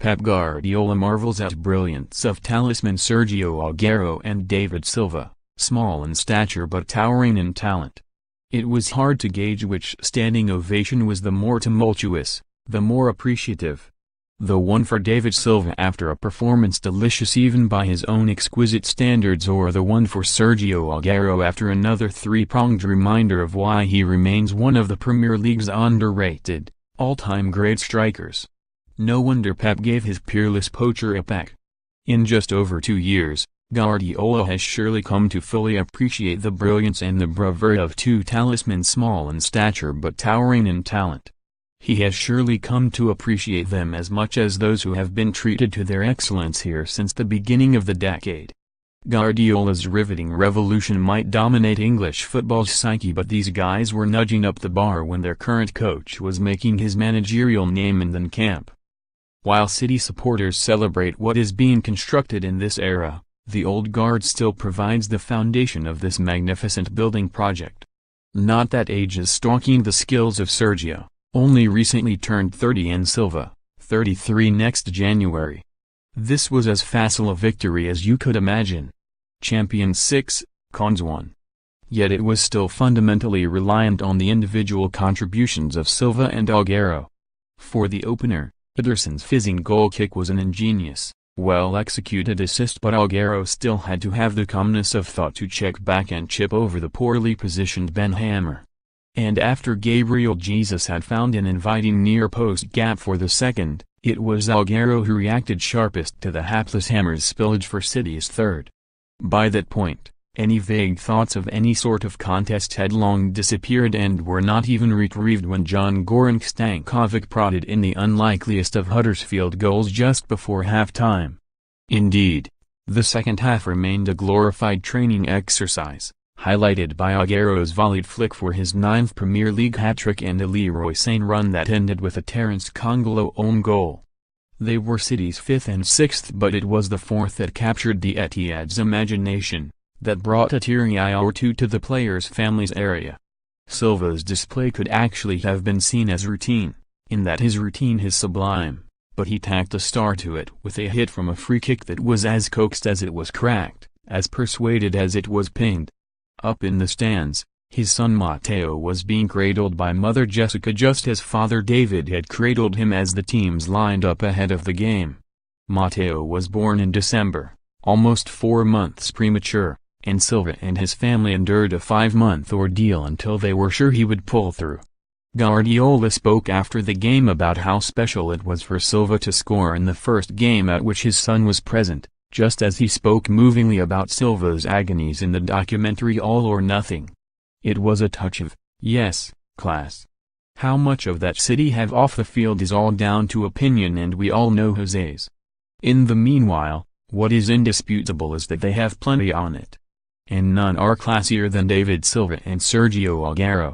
Pep Guardiola marvels at brilliance of talisman Sergio Aguero and David Silva, small in stature but towering in talent. It was hard to gauge which standing ovation was the more tumultuous, the more appreciative. The one for David Silva after a performance delicious even by his own exquisite standards, or the one for Sergio Aguero after another three-pronged reminder of why he remains one of the Premier League's underrated, all-time great strikers. No wonder Pep gave his peerless poacher a peck. In just over 2 years, Guardiola has surely come to fully appreciate the brilliance and the bravura of two talismen small in stature but towering in talent. He has surely come to appreciate them as much as those who have been treated to their excellence here since the beginning of the decade. Guardiola's riveting revolution might dominate English football's psyche, but these guys were nudging up the bar when their current coach was making his managerial name in the camp. While City supporters celebrate what is being constructed in this era, the old guard still provides the foundation of this magnificent building project. Not that age is stalking the skills of Sergio, only recently turned 30, and Silva, 33 next January. This was as facile a victory as you could imagine. Champions 6, cons 1. Yet it was still fundamentally reliant on the individual contributions of Silva and Aguero. For the opener, Ederson's fizzing goal kick was an ingenious, well-executed assist, but Aguero still had to have the calmness of thought to check back and chip over the poorly positioned Ben Hammer. And after Gabriel Jesus had found an inviting near-post gap for the second, it was Aguero who reacted sharpest to the hapless Hammer's spillage for City's third. By that point, any vague thoughts of any sort of contest had long disappeared and were not even retrieved when John Goran Stankovic prodded in the unlikeliest of Huddersfield goals just before half-time. Indeed, the second half remained a glorified training exercise, highlighted by Aguero's volleyed flick for his 9th Premier League hat-trick and a Leroy Sane run that ended with a Terence Congolo own goal. They were City's 5th and 6th, but it was the 4th that captured the Etihad's imagination, that brought a teary eye or two to the players' families' area. Silva's display could actually have been seen as routine, in that his routine is sublime, but he tacked a star to it with a hit from a free kick that was as coaxed as it was cracked, as persuaded as it was pinged. Up in the stands, his son Matteo was being cradled by mother Jessica just as father David had cradled him as the teams lined up ahead of the game. Matteo was born in December, almost 4 months premature, and Silva and his family endured a 5-month ordeal until they were sure he would pull through. Guardiola spoke after the game about how special it was for Silva to score in the first game at which his son was present, just as he spoke movingly about Silva's agonies in the documentary All or Nothing. It was a touch of, yes, class. How much of that City have off the field is all down to opinion, and we all know Jose's. In the meanwhile, what is indisputable is that they have plenty on it. And none are classier than David Silva and Sergio Aguero.